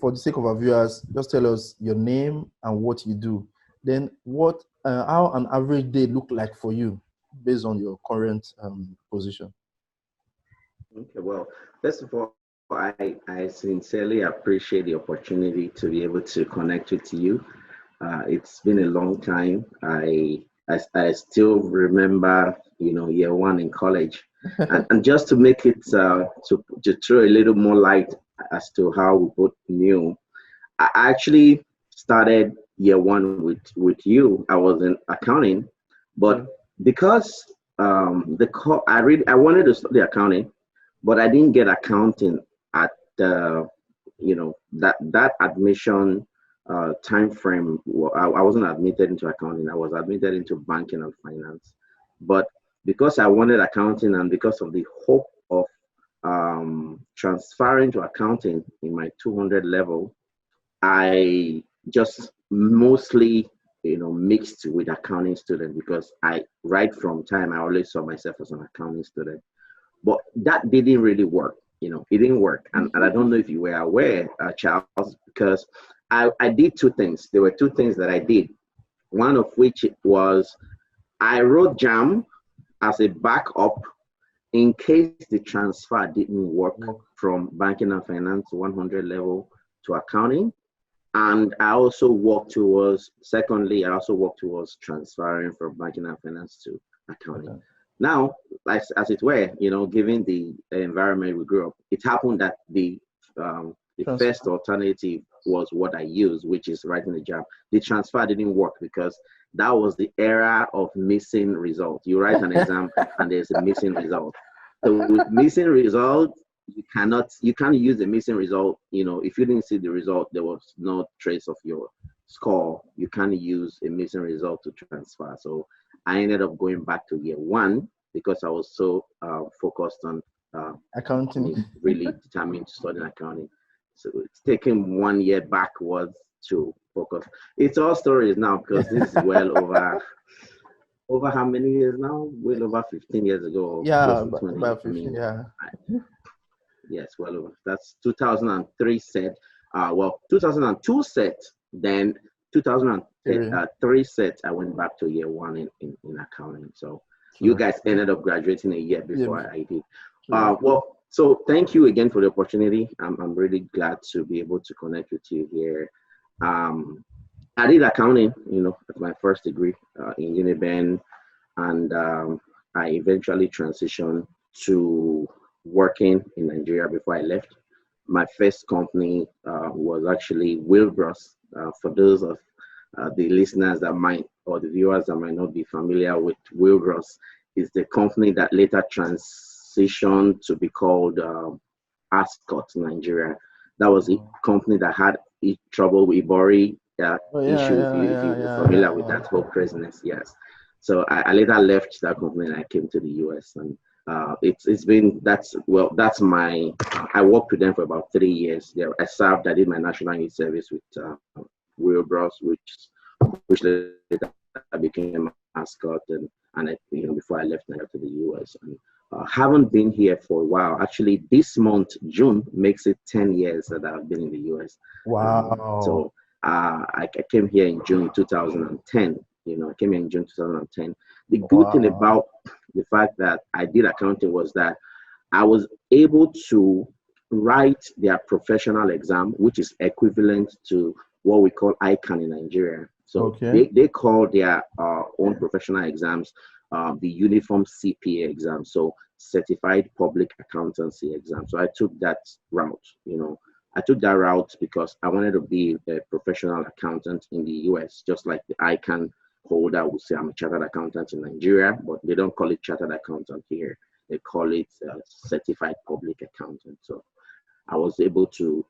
for the sake of our viewers, just tell us your name and what you do. Then how an average day look like for you based on your current position. Okay, well, first of all, I sincerely appreciate the opportunity to be able to connect with you. It's been a long time. I still remember, year one in college. and just to make it, to throw a little more light as to how we both knew, I actually started year one with you. I was in accounting, but because I wanted to study accounting, but I didn't get accounting at the, that admission time frame. I wasn't admitted into accounting. I was admitted into banking and finance. But because I wanted accounting and because of the hope of transferring to accounting in my 200 level, I just mostly, mixed with accounting student because right from time, I always saw myself as an accounting student. But that didn't really work. It didn't work. And I don't know if you were aware, Charles, because I did two things. There were two things that I did. One of which was I wrote JAM as a backup in case the transfer didn't work from banking and finance 100 level to accounting. And I also worked towards transferring from banking and finance to accounting. Okay. Now, as it were, given the environment we grew up, it happened that the first alternative was what I used, which is writing the JAM. The transfer didn't work because that was the era of missing result. You write an exam and there's a missing result. So with missing result, you can't use the missing result. If you didn't see the result, there was no trace of your score. You can't use a missing result to transfer. So I ended up going back to year one because I was so focused on accounting, really determined to study accounting. So it's taken 1 year backwards to focus. It's all stories now because this is well over how many years now? Well over 15 years ago. Yeah, about 15, yeah. Yes, well over. That's 2003 set. 2002 set, then 2003 set, I went back to year one in accounting. So you guys ended up graduating a year before I did. So thank you again for the opportunity. I'm really glad to be able to connect with you here. I did accounting, at my first degree in Uniben, and I eventually transitioned to working in Nigeria before I left. My first company was actually Wilbros. For those of the listeners or the viewers that might not be familiar with Wilbros, is the company that later transitioned to be called Ascot Nigeria. That was a company that had trouble with Ibori issue, if you're familiar with that whole craziness. Yes. So I later left that company and I came to the US, and I worked with them for about 3 years. There, I did my national youth service with Wilbros, which later became Ascot, and before I left, I got to the US. And haven't been here for a while. Actually, this month, June, makes it 10 years that I've been in the US. Wow. So I came here in June 2010. I came here in June 2010. The good thing about the fact that I did accounting was that I was able to write their professional exam, which is equivalent to what we call ICANN in Nigeria. So they call their own professional exams the Uniform CPA exam, so Certified Public Accountancy exam. So I took that route. I took that route because I wanted to be a professional accountant in the US, just like the ICANN holder would say I'm a chartered accountant in Nigeria, but they don't call it chartered accountant here. They call it Certified Public Accountant. So I was able to,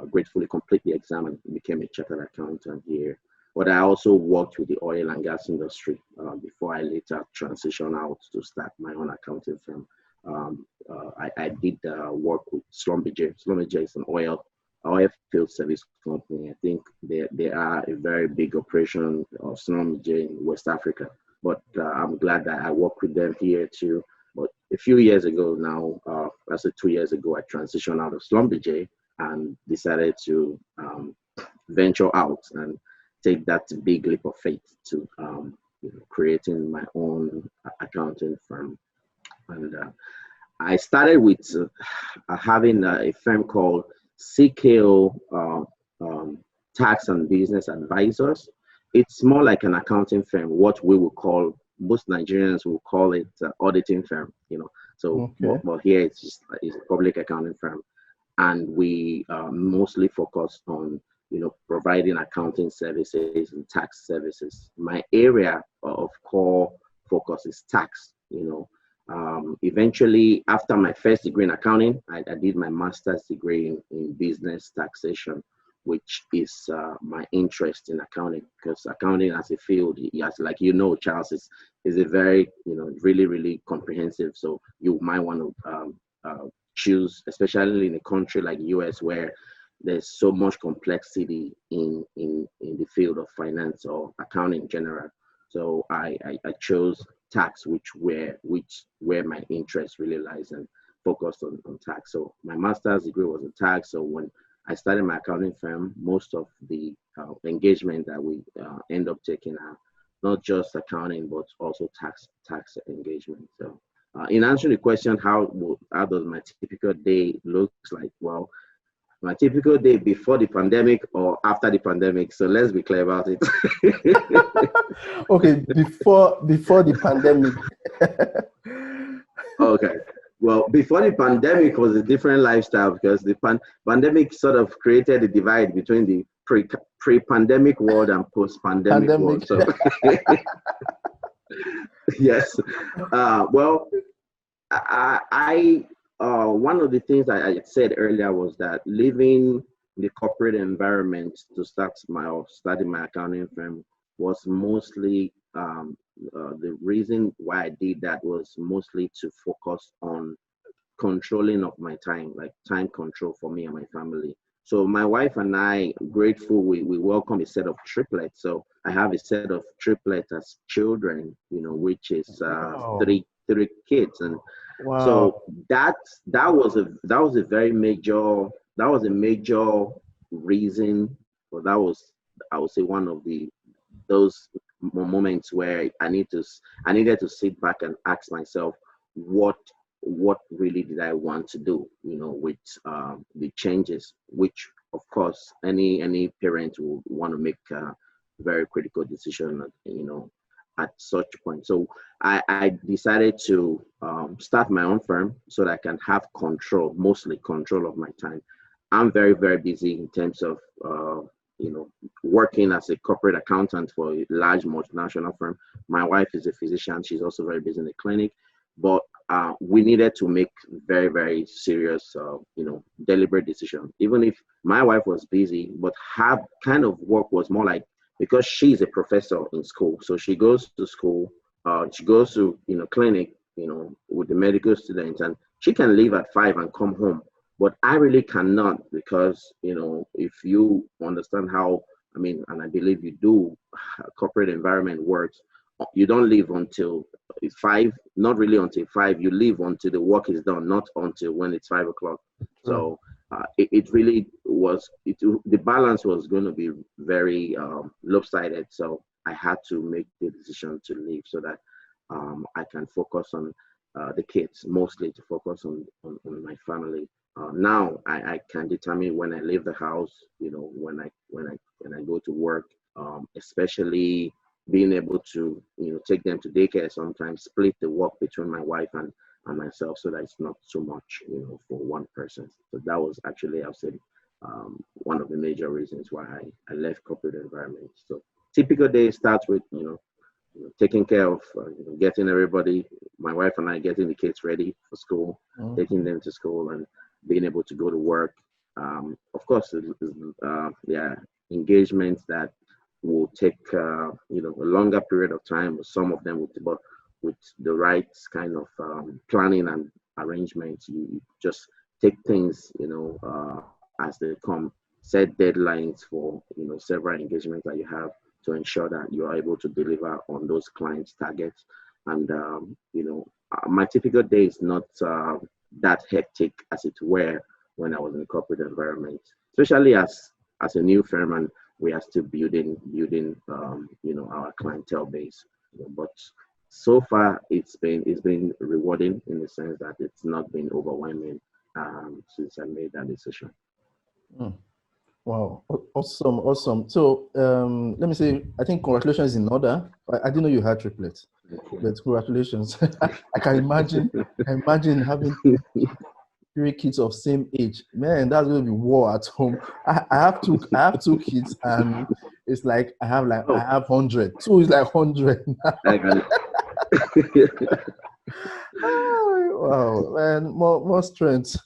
gratefully complete the exam and became a chartered accountant here. But I also worked with the oil and gas industry before I later transitioned out to start my own accounting firm. I did work with Schlumberger. Schlumberger is an oil field service company. I think they are a very big operation of Schlumberger in West Africa. But I'm glad that I work with them here too. But a few years ago now, 2 years ago, I transitioned out of Schlumberger and decided to venture out and take that big leap of faith to creating my own accounting firm. And I started with having a firm called CKO Tax and Business Advisors. It's more like an accounting firm, what we would call, most Nigerians will call it auditing firm, So, Okay. but here it's a public accounting firm, and we mostly focus on providing accounting services and tax services. My area of core focus is tax. Eventually, after my first degree in accounting, I did my master's degree in business taxation, which is my interest in accounting, because accounting as a field, yes, like Charles, is a very really, really comprehensive. So you might want to choose, especially in a country like US, where there's so much complexity in the field of finance or accounting in general. So I chose tax, where my interest really lies, and focused on tax. So my master's degree was in tax. So when I started my accounting firm, most of the engagement that we end up taking are not just accounting, but also tax engagement. So in answering the question, how does my typical day looks like? Well, my typical day before the pandemic or after the pandemic. So let's be clear about it. Okay, before the pandemic. Okay. Well, before the pandemic was a different lifestyle, because the pandemic sort of created a divide between the pre-pandemic world and post-pandemic world. So yes. Well, I one of the things I said earlier was that living the corporate environment to study my accounting firm was mostly the reason why I did that was mostly to focus on controlling of my time, like time control for me and my family. So my wife and I, grateful, we welcome a set of triplets. So I have a set of triplets as children, which is Wow. three kids. And Wow. so that was a very major, reason, or that was, I would say, one of those moments where I needed to sit back and ask myself, what really did I want to do, with the changes, which of course any parent will want to make a very critical decision, at such point. So I decided to start my own firm so that I can have mostly control of my time. I'm very, very busy in terms of working as a corporate accountant for a large multinational firm. My wife is a physician. She's also very busy in the clinic. But we needed to make very, very serious, deliberate decision. Even if my wife was busy, but her kind of work was more like, because she's a professor in school, so she goes to school, she goes to clinic, with the medical students, and she can leave at 5 and come home. But I really cannot, because if you understand how, and I believe you do, corporate environment works. You don't leave until 5, not really until 5. You leave until the work is done, not until when it's 5 o'clock. So it really was, the balance was going to be very lopsided. So I had to make the decision to leave so that I can focus on the kids, mostly to focus on my family. Now I can determine when I leave the house, when I go to work, especially being able to take them to daycare, sometimes split the work between my wife and myself, so that it's not too much for one person. So that was actually, I've said, one of the major reasons why I left corporate environment. So typical day starts with taking care of getting everybody, my wife and I, getting the kids ready for school, taking them to school, and being able to go to work. Of course, engagements that will take a longer period of time. Some of them but with the right kind of planning and arrangements, you just take things as they come, set deadlines for several engagements that you have, to ensure that you are able to deliver on those clients' targets. And my typical day is not that hectic as it were, when I was in the corporate environment, especially as a new firm, and we are still building our clientele base. But so far, it's been rewarding in the sense that it's not been overwhelming since I made that decision. Mm. Wow, awesome, awesome. So let me say, I think congratulations in order. I didn't know you had triplets, but congratulations. I can imagine having three kids of same age. Man, that's going to be war at home. I have two kids, and it's like I have 100. Two is like 100. I got it. Wow, man, more strength.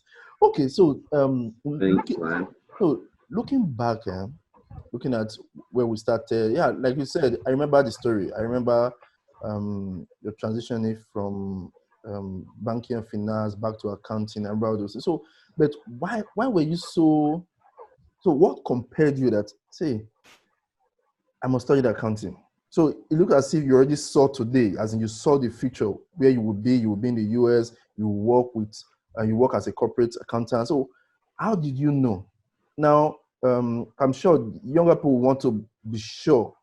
Okay, so Thanks, man. looking back, looking at where we started, yeah, like you said, I remember the story. I remember your transitioning from banking and finance back to accounting and all those. So, but why were you so? So, what compelled you that say I must study accounting? So it looked as if you already saw today, as in you saw the future where you would be. You would be in the US. You work you work as a corporate accountant. So, how did you know? Now, I'm sure younger people want to be sure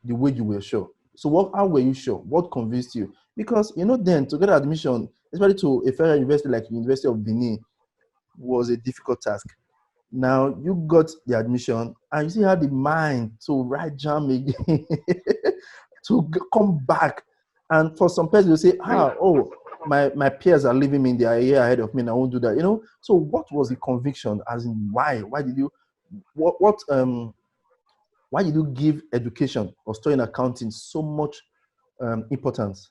the way you were sure. So how were you sure? What convinced you? Because then to get admission, especially to a federal university like University of Benin, was a difficult task. Now you got the admission and you still had the mind to write jam again, to come back. And for some people, you say, my peers are leaving me, they are a year ahead of me, and I won't do that. So what was the conviction? As in why? Why did you why did you give education or studying accounting so much importance?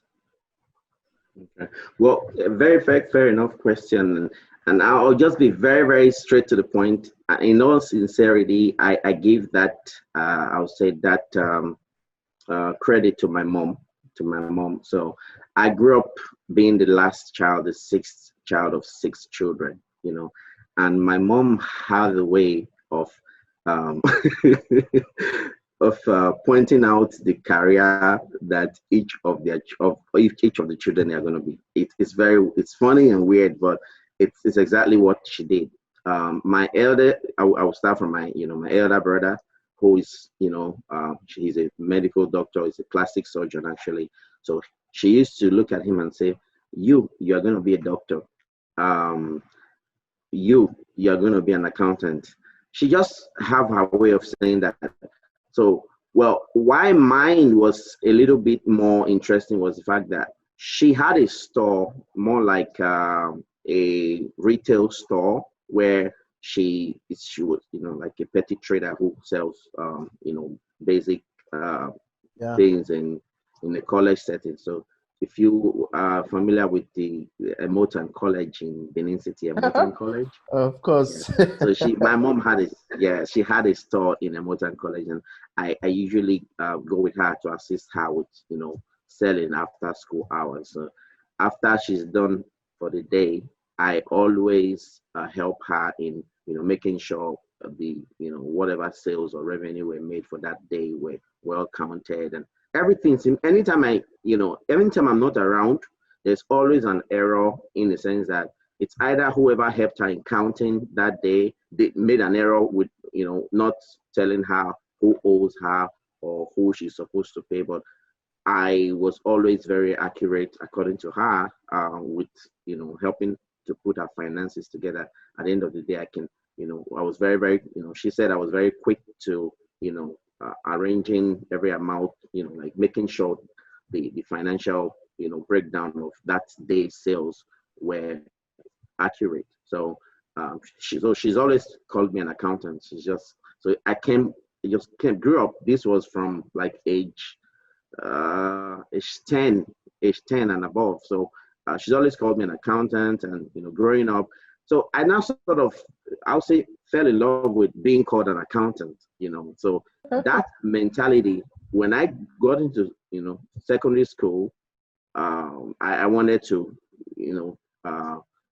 Okay. Well, a very fair enough question. And I'll just be very, very straight to the point. In all sincerity, I give that, I'll say that credit to my mom. So I grew up being the last child, the sixth child of six children, and my mom had a way of pointing out the career that each of the children are going to be. It's funny and weird, but it's exactly what she did. My elder, I will start from my elder brother, who is he's a medical doctor, he's a plastic surgeon actually. So she used to look at him and say, you are going to be a doctor. You are going to be an accountant. She just have her way of saying that. So, well, why mine was a little bit more interesting was the fact that she had a store, more like a retail store, where she was, like a petty trader who sells, basic things in the college setting. So if you are familiar with the Emotan College in Benin City, Emotan College. Of course. Yeah. So my mom had she had a store in Emotan College, and I usually go with her to assist her with, selling after school hours. So after she's done for the day, I always help her in, making sure the, whatever sales or revenue were made for that day were well counted, and everything. Anytime I'm not around, there's always an error, in the sense that it's either whoever helped her in counting that day, they made an error with, not telling her who owes her or who she's supposed to pay. But I was always very accurate, according to her, with, helping to put her finances together. At the end of the day, I was very, very, she said I was very quick to, arranging every amount, like making sure the financial, breakdown of that day's sales were accurate. So she's always called me an accountant. Grew up. This was from like age 10 and above. So she's always called me an accountant, and growing up. So I now sort of, I'll say, fell in love with being called an accountant. So that mentality, when I got into secondary school, I wanted to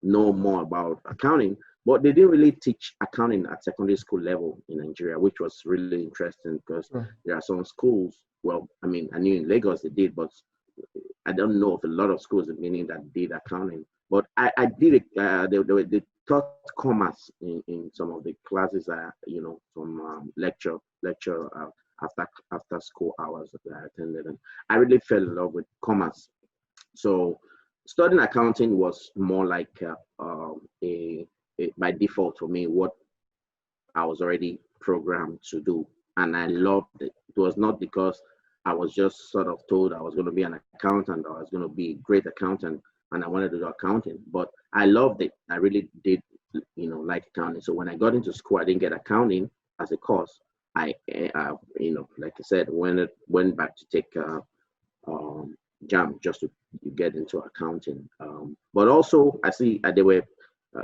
know more about accounting, but they didn't really teach accounting at secondary school level in Nigeria, which was really interesting, because there are some schools. Well, I mean, I knew in Lagos they did, but I don't know of a lot of schools in Benin that did accounting. But I did it. They taught commerce in some of the classes from lecture after school hours that I attended, and I really fell in love with commerce. So studying accounting was more like a by default for me, what I was already programmed to do, and I loved it. It was not because I was just sort of told I was going to be an accountant or I was going to be a great accountant and I wanted to do accounting, but I loved it. I really did, like accounting. So when I got into school, I didn't get accounting as a course. I, like I said, went back to take jam just to get into accounting. But also, I see they were.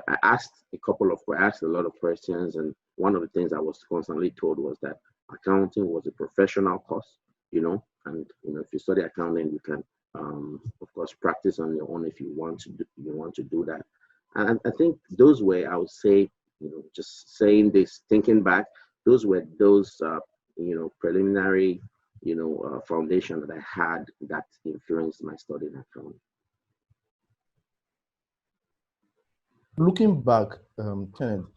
I asked a lot of questions, and one of the things I was constantly told was that accounting was a professional course, and if you study accounting, you can, of course, practice on your own if you want to do that. And I think those were, I would say, just saying this, thinking back, those were those preliminary foundation that I had that influenced my study in accounting. Looking back, Kenneth,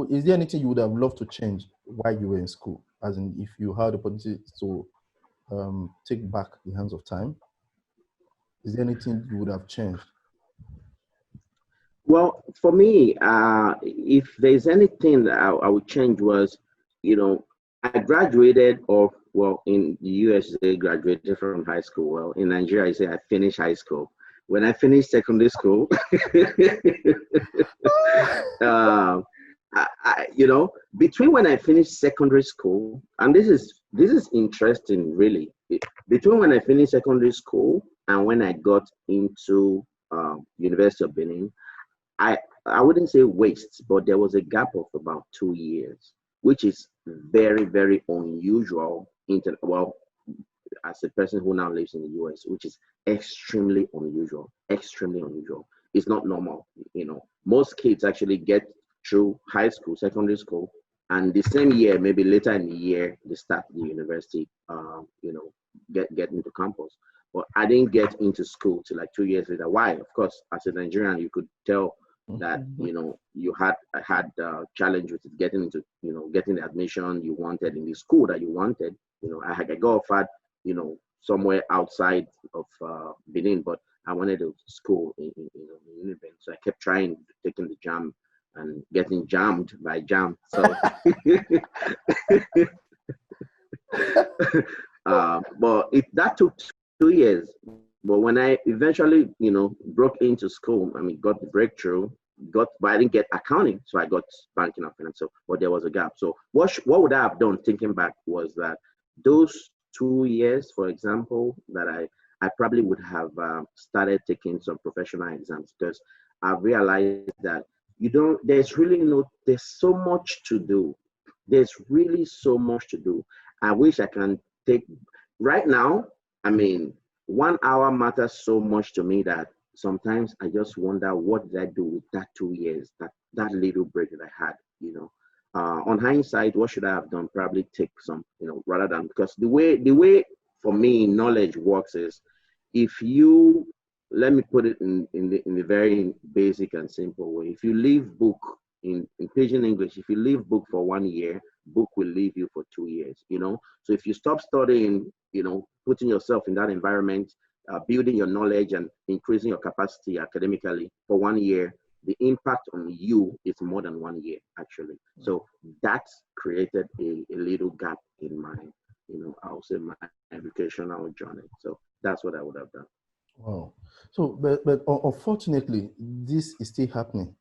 is there anything you would have loved to change while you were in school? As in, if you had the opportunity to take back the hands of time, is there anything you would have changed? Well, for me, if there's anything that I would change was, I graduated in the US, they graduated from high school. Well, in Nigeria, I say I finished high school. When I finished secondary school, between when I finished secondary school, and this is interesting, really. Between when I finished secondary school and when I got into University of Benin, I wouldn't say waste, but there was a gap of about 2 years, which is very, very unusual. As a person who now lives in the US, which is extremely unusual. It's not normal. Most kids actually get through high school, secondary school, and the same year, maybe later in the year, they start the university, get into campus. But I didn't get into school till like 2 years later. Why? Of course, as a Nigerian, you could tell that you had challenge with getting the admission you wanted in the school that you wanted. I got offered somewhere outside of Benin, but I wanted to school in Uniben, so I kept trying, taking the jam and getting jammed by jam. So but that took 2 years. But when I eventually, broke into school, got the breakthrough, but I didn't get accounting, so I got banking and finance. But there was a gap. So what would I have done, thinking back, was that those 2 years, for example, that I probably would have started taking some professional exams, because I realized that there's so much to do. There's really so much to do. I wish I can take, right now, 1 hour matters so much to me that sometimes I just wonder, what did I do with that 2 years, that little break that I had, on hindsight, what should I have done? Probably take some, rather than, because the way for me knowledge works is, if you, let me put it in the very basic and simple way. If you leave book in pidgin English, if you leave book for 1 year, book will leave you for 2 years, So if you stop studying, putting yourself in that environment, building your knowledge and increasing your capacity academically for 1 year, the impact on you is more than 1 year, actually. So that's created a little gap in my, I would say, my educational journey. So that's what I would have done. Wow. So, but unfortunately, this is still happening.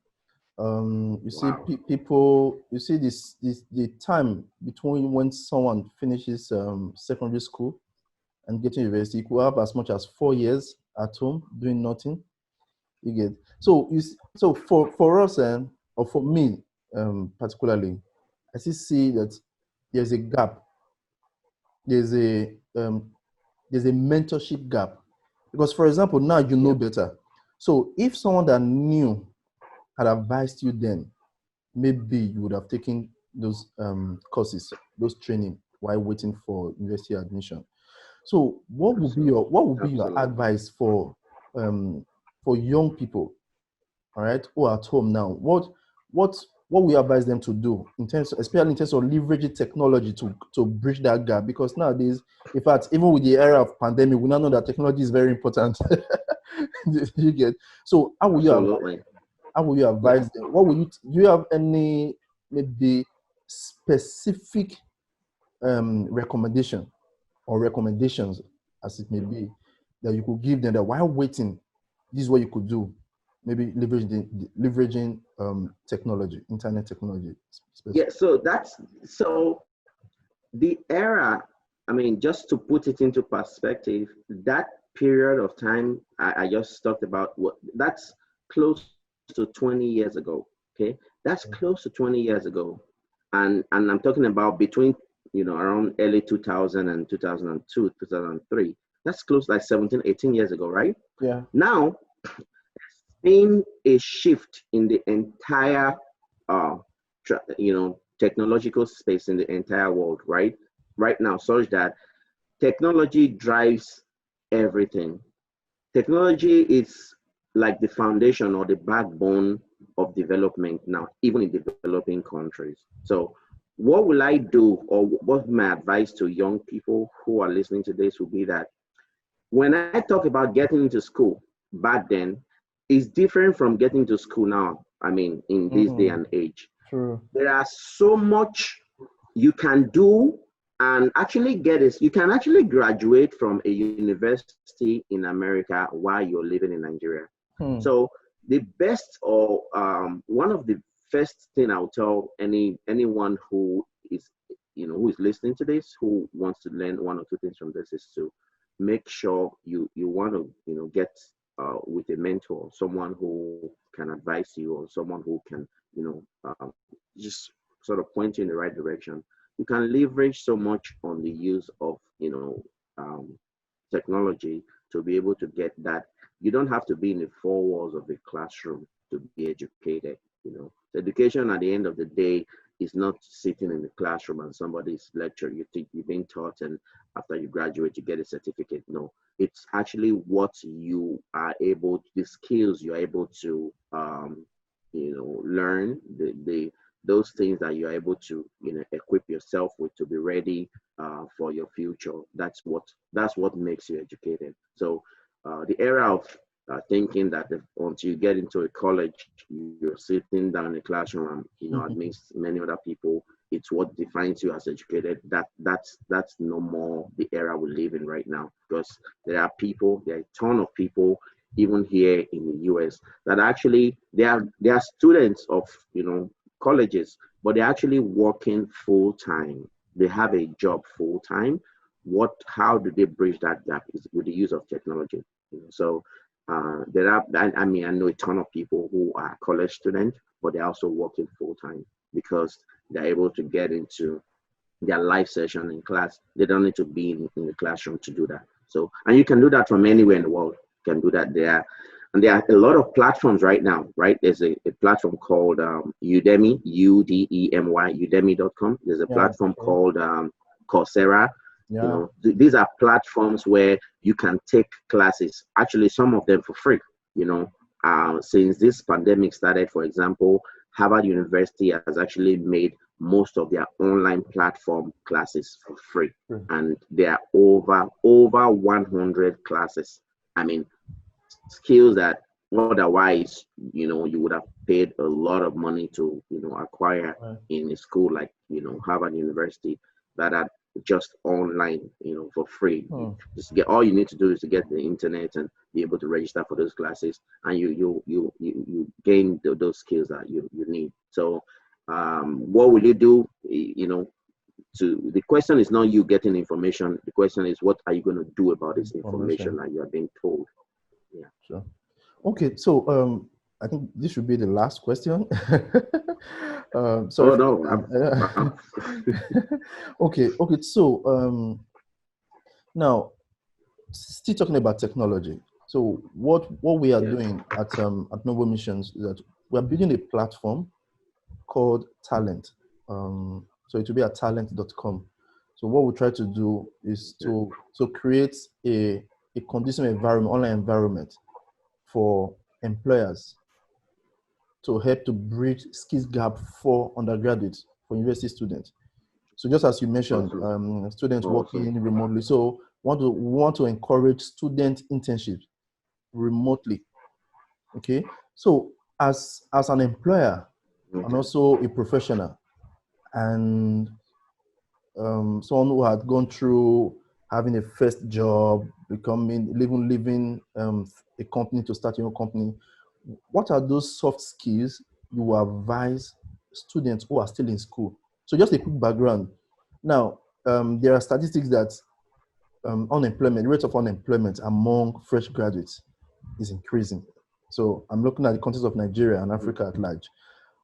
You see, people, you see the time between when someone finishes secondary school and getting university, you could have as much as 4 years at home doing nothing. You get, so for us, or for me particularly, I still see that there's a gap. There's a mentorship gap, because, for example, now you know better. So if someone that knew had advised you then, maybe you would have taken those courses, those training, while waiting for university admission. So what would be your advice for young people all right, who are at home now, what we advise them to do in terms, especially in terms of leveraging technology to bridge that gap? Because nowadays, in fact, even with the era of pandemic, we now know that technology is very important. You get, so Absolutely. how will you Yeah. advise them? What will you do you have any maybe specific recommendation or recommendations, as it may be, that you could give them that while waiting, this is what you could do? Maybe leveraging technology, internet technology. Yeah. So the era, I mean, just to put it into perspective, that period of time I just talked about, that's close to 20 years ago. Okay. That's close to 20 years ago. And I'm talking about between, around early 2000 and 2002, 2003. That's close, like 17, 18 years ago, right? Yeah. Now, been a shift in the entire, uh, technological space in the entire world, right? Right now, such that technology drives everything. Technology is like the foundation or the backbone of development now, even in developing countries. So, what will I do, or what my advice to young people who are listening to this will be that when I talk about getting into school back then, is different from getting to school now. I mean, in this day and age, True. there are so much you can do and actually get it. You can actually graduate from a university in America while you're living in Nigeria. So the best, or one of the first thing I'll tell anyone who is who is listening to this, who wants to learn one or two things from this, is to make sure you want to get with a mentor, someone who can advise you, or someone who can just sort of point you in the right direction. You can leverage so much on the use of um, technology to be able to get that. You don't have to be in the four walls of the classroom to be educated. The education at the end of the day is not sitting in the classroom and somebody's lecture. You think you've been taught, and after you graduate, you get a certificate. No, it's actually what you are able, the skills you're able to, learn, those things that you're able to, equip yourself with to be ready for your future. That's what makes you educated. So the era of thinking that once you get into a college, you're sitting down in a classroom, and amidst many other people, it's what defines you as educated. That's no more the era we live in right now, because there are a ton of people, even here in the US, that actually they are students of colleges, but they're actually working full time. They have a job full time. How do they bridge that gap? Is with the use of technology. So there are, I mean, I know a ton of people who are college students, but they're also working full time because they're able to get into their live session in class. They don't need to be in the classroom to do that. So, and you can do that from anywhere in the world. You can do that there. And there are a lot of platforms right now, right? There's a platform called Udemy, Udemy, udemy.com. There's a platform called Coursera. Yeah. These are platforms where you can take classes, actually some of them for free. Since this pandemic started, for example, Harvard University has actually made most of their online platform classes for free. And there are over 100 classes. I mean, skills that otherwise, you would have paid a lot of money to, acquire in a school like, Harvard University, that are just online, for free. Just get, all you need to do is to get the internet and be able to register for those classes, and you gain those skills that you need. So what will you do? The question is not you getting information. The question is, what are you going to do about this information that you are being told? Yeah. Sure. Okay, so I think this should be the last question. Sorry. Oh no. Okay. So now, still talking about technology. So what we are doing at Noble Missions is that we are building a platform called Talent. So it will be at talent.com. So what we try to do is to create a conducive environment, online environment for employers to help to bridge skills gap for undergraduates, for university students. So just as you mentioned, Awesome. students Awesome. working remotely. So we want to encourage student internships remotely. Okay. So as an employer and Okay. also a professional and someone who had gone through having a first job, leaving a company to start your own company, what are those soft skills you advise students who are still in school? So just a quick background. Now, there are statistics that unemployment, rate of unemployment among fresh graduates is increasing. So I'm looking at the context of Nigeria and Africa at large.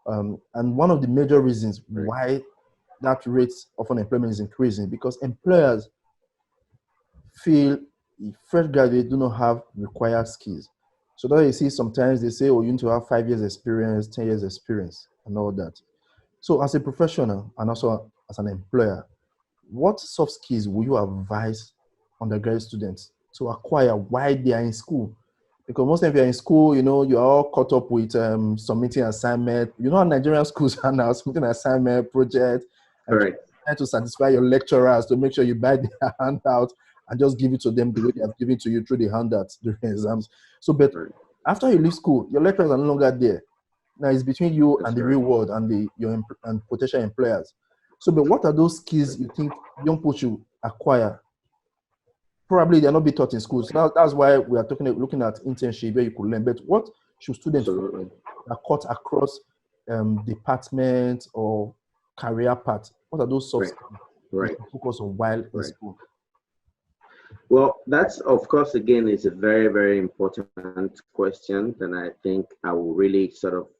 And one of the major reasons Right. why that rate of unemployment is increasing because employers feel fresh graduates do not have required skills. So that you see sometimes they say, oh, you need to have 5 years experience, 10 years experience, and all that. So as a professional and also as an employer, what soft skills will you advise undergraduate students to acquire while they are in school? Because most of you are in school, you're all caught up with submitting assignment. You know how Nigerian schools are now, submitting assignment, project, and Correct. trying to satisfy your lecturers to make sure you buy their handout and just give it to them the way they have given to you through the handouts during exams. So, but Right. after you leave school, your lecturers are no longer there. Now it's between you and That's the correct. real world and and potential employers. So, but what are those skills you think young people should acquire? Probably they're not be taught in schools. So that's why we are looking at internship where you could learn. But what should students focus Absolutely. that cut across departments or career paths? What are those soft Right. skills they Right. should focus on while in Right. school? Well, that's of course again is a very, very important question, and I think I will really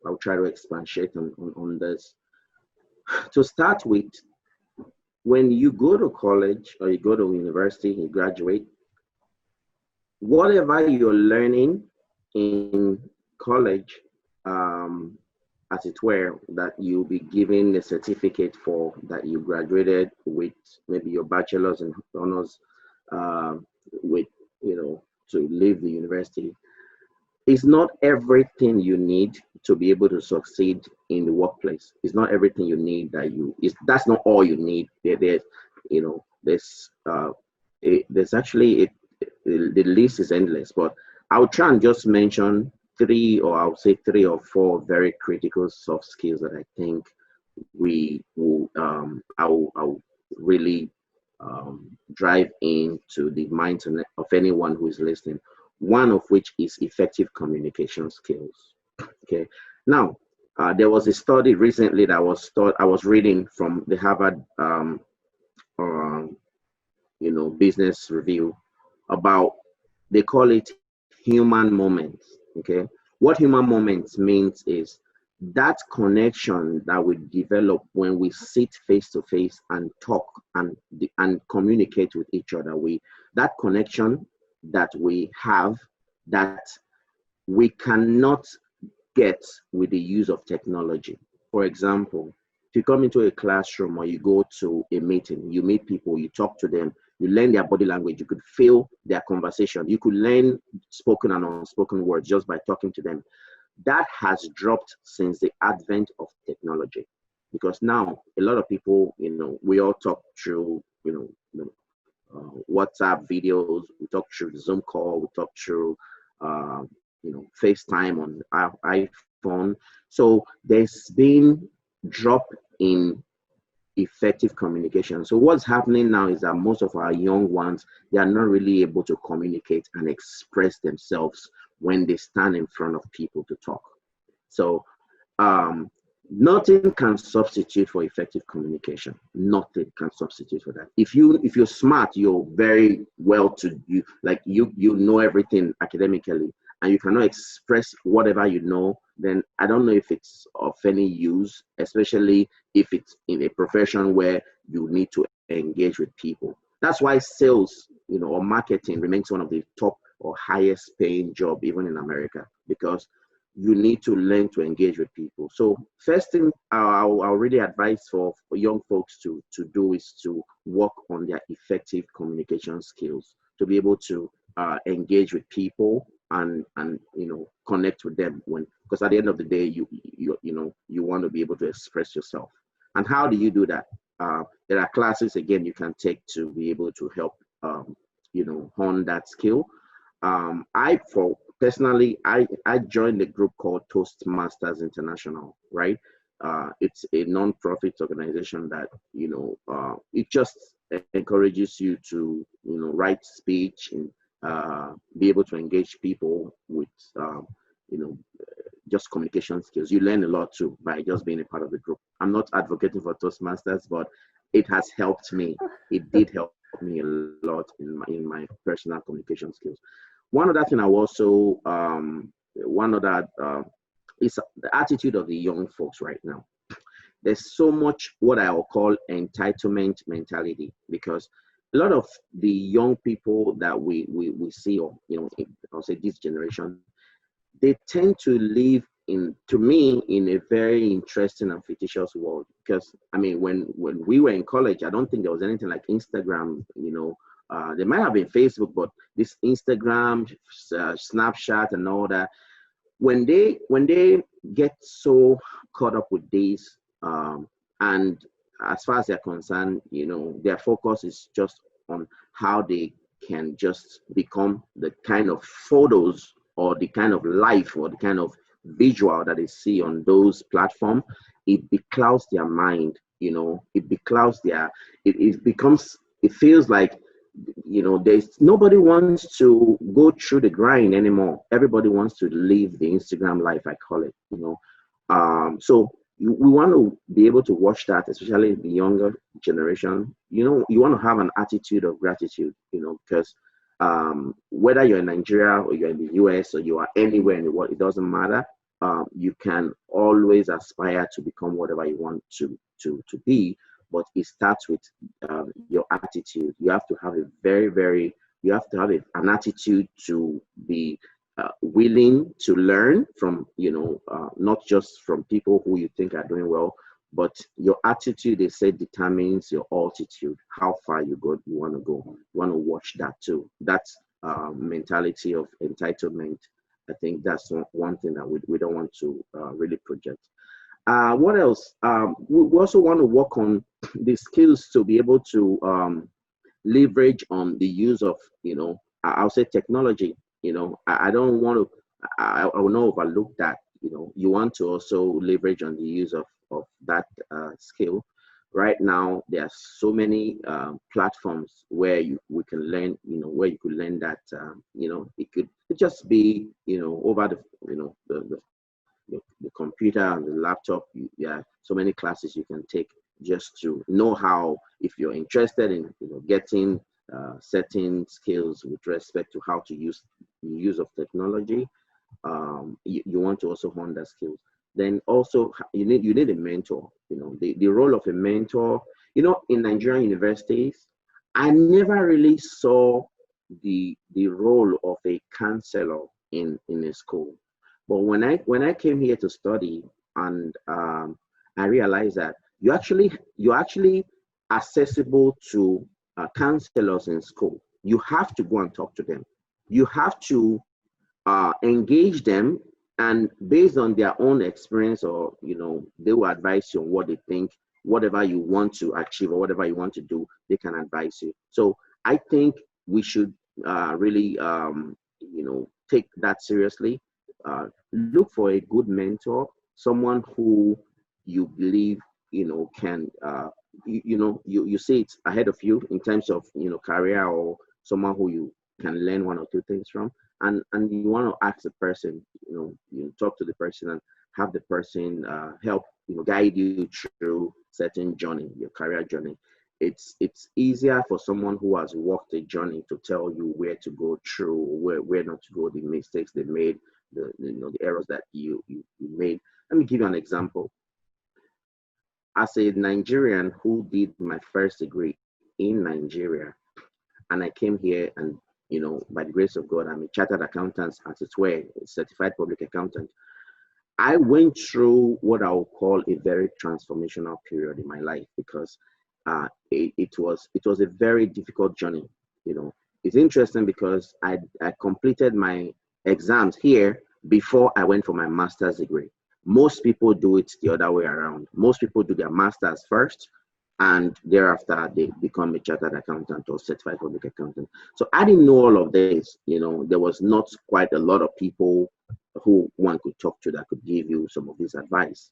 I'll try to expatiate on this. To start with, when you go to college or you go to university, you graduate, whatever you're learning in college, um, as it were, that you'll be given a certificate for that you graduated with, maybe your bachelor's and honors, uh, with, to leave the university. It's not everything you need to be able to succeed in the workplace. It's not everything you need that's not all you need. There's actually the list is endless, but I'll try and just mention three, or I'll say three or four very critical soft skills that I think we will I'll really drive into the mind of anyone who is listening. One of which is effective communication skills. Okay. Now, there was a study recently that I was reading from the Harvard um, business review about, they call it human moments. Okay. What human moments means is that connection that we develop when we sit face to face and talk and communicate with each other. That connection that we have, that we cannot get with the use of technology. For example, if you come into a classroom or you go to a meeting, you meet people, you talk to them, you learn their body language, you could feel their conversation, you could learn spoken and unspoken words just by talking to them. That has dropped since the advent of technology, because now a lot of people, we all talk through, WhatsApp videos, we talk through Zoom call, we talk through, FaceTime on our iPhone. So there's been drop in effective communication. So what's happening now is that most of our young ones, they are not really able to communicate and express themselves when they stand in front of people to talk. So nothing can substitute for effective communication. Nothing can substitute for that. If you're smart, you're very well to you, like you know everything academically, and you cannot express whatever you know, then I don't know if it's of any use, especially if it's in a profession where you need to engage with people. That's why sales, or marketing remains one of the top or highest paying job even in America, because you need to learn to engage with people. So first thing I'll really advise for young folks to do is to work on their effective communication skills, to be able to engage with people and connect with them when because at the end of the day, you want to be able to express yourself. And how do you do that? There are classes, again, you can take to be able to help hone that skill. Personally, I joined a group called Toastmasters International, right? It's a non-profit organization that it just encourages you to write speech and be able to engage people with just communication skills. You learn a lot too by just being a part of the group. I'm not advocating for Toastmasters, but it has helped me. It did help me a lot in my personal communication skills. One other thing is the attitude of the young folks right now. There's so much what I will call entitlement mentality, because a lot of the young people that we see, or I'll say this generation, they tend to live in a very interesting and fictitious world. Because I mean, when we were in college, I don't think there was anything like Instagram. There might have been Facebook, but this Instagram, Snapchat, and all that. When they get so caught up with these, and as far as they're concerned, their focus is just on how they can just become the kind of photos or the kind of life or the kind of visual that they see on those platforms. It beclouds their mind. It beclouds it feels like there's nobody wants to go through the grind anymore. Everybody wants to live the Instagram life, I call it. So we want to be able to watch that, especially the younger generation. You want to have an attitude of gratitude, because whether you're in Nigeria or you're in the US or you are anywhere in the world, it doesn't matter. You can always aspire to become whatever you want to be, but it starts with your attitude. You have to have an attitude to be willing to learn from, not just from people who you think are doing well, but your attitude, they say, determines your altitude, how far you want to go. You want to watch that too. That's mentality of entitlement. I think that's one thing that we don't want to really project. What else? We also want to work on the skills to be able to leverage on the use of, I'll say technology. I don't want to, I will not overlook that. You want to also leverage on the use of that skill. Right now, there are so many platforms where we can learn, where you could learn that, it could just be, over the computer and the laptop. Yeah, so many classes you can take just to know how, if you're interested in getting certain skills with respect to how to use the use of technology, you want to also hone that skills. Then also you need a mentor. The role of a mentor. In Nigerian universities, I never really saw the role of a counselor in a school. But when I came here to study, and I realized that you're actually accessible to counselors in school. You have to go and talk to them. You have to engage them, and based on their own experience, or they will advise you on what they think, whatever you want to achieve or whatever you want to do, they can advise you. So I think we should really take that seriously. Look for a good mentor, someone who you believe can you see it ahead of you in terms of career, or someone who you can learn one or two things from, and you want to ask the person, you talk to the person and have the person help guide you through certain journey, your career journey. It's easier for someone who has walked a journey to tell you where to go through, where not to go, the mistakes they made, the errors that you made. Let me give you an example. As a Nigerian who did my first degree in Nigeria, and I came here, and by the grace of God, I'm a chartered accountant, as it were, a certified public accountant. I went through what I would call a very transformational period in my life, because it was a very difficult journey. It's interesting because I completed my exams here, before I went for my master's degree. Most people do it the other way around. Most people do their master's first, and thereafter they become a chartered accountant or certified public accountant. So I didn't know all of this. There was not quite a lot of people who one could talk to that could give you some of this advice.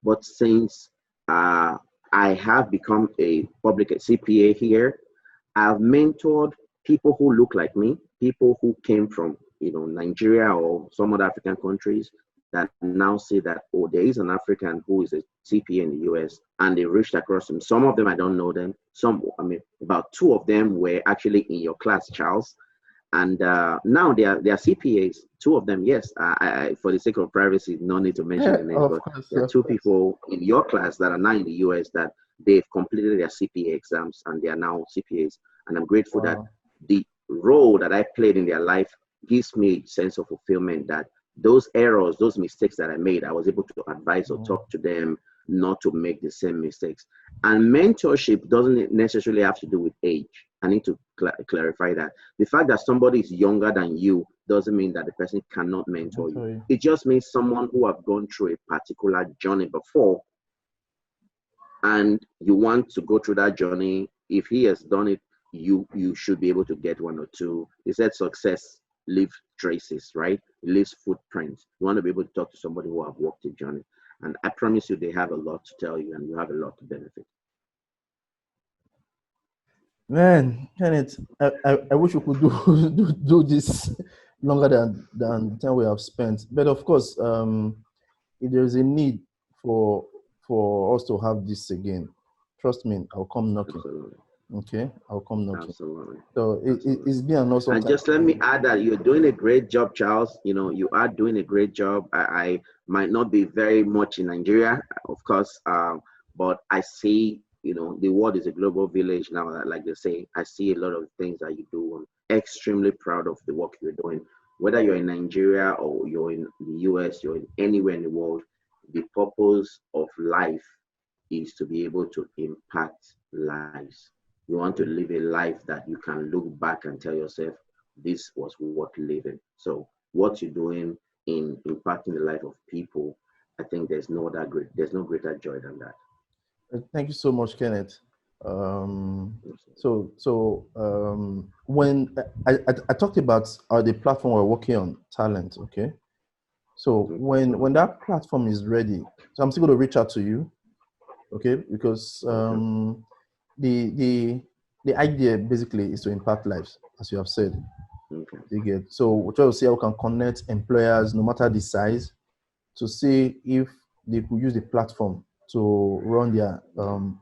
But since I have become a public CPA here, I've mentored people who look like me, people who came from Nigeria or some other African countries that now say that, oh, there is an African who is a CPA in the US, and they reached across them. Some of them I don't know them. About two of them were actually in your class, Charles. And now they are CPAs. Two of them, yes. For the sake of privacy, no need to mention the names, but there are two people in your class that are now in the US that they've completed their CPA exams and they are now CPAs. And I'm grateful that the role that I played in their life gives me a sense of fulfillment, that those errors, those mistakes that I made, I was able to advise or talk to them not to make the same mistakes. And mentorship doesn't necessarily have to do with age. I need to clarify that. The fact that somebody is younger than you doesn't mean that the person cannot mentor you. It just means someone who have gone through a particular journey before, and you want to go through that journey. If he has done it, you should be able to get one or two. He said success leaves traces, right? It leaves footprints. You want to be able to talk to somebody who have walked the journey. And I promise you, they have a lot to tell you, and you have a lot to benefit. Man, Kenneth, I wish we could do this longer than the time we have spent. But of course, if there is a need for us to have this again, trust me, I'll come knocking. Absolutely. Okay, I'll come knocking. Absolutely. So it's been an awesome And time. just let me add that you're doing a great job, Charles. You are doing a great job. I might not be very much in Nigeria, of course, but I see, the world is a global village now, like they say. I see a lot of things that you do. I'm extremely proud of the work you're doing. Whether you're in Nigeria or you're in the US, you're in anywhere in the world, the purpose of life is to be able to impact lives. You want to live a life that you can look back and tell yourself, this was worth living. So what you're doing in impacting the life of people, I think there's no greater joy than that. Thank you so much, Kenneth. When I talked about the platform we're working on, talent, okay? So when that platform is ready, so I'm still going to reach out to you, okay? Because the idea basically is to impact lives, as you have said. Okay. You get, so we're trying to see how we can connect employers, no matter the size, to see if they could use the platform to run their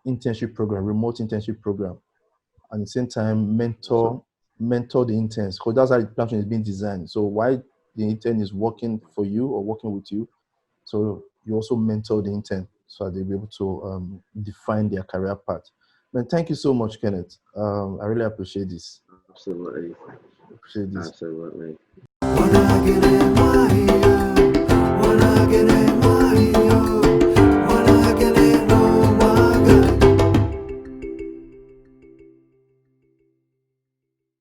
internship program, remote internship program, and at the same time mentor the interns, because that's how the platform is being designed. So while the intern is working for you or working with you, so you also mentor the intern so that they'll be able to define their career path. Man, thank you so much, Kenneth. I really appreciate this. Absolutely. Appreciate this. Absolutely.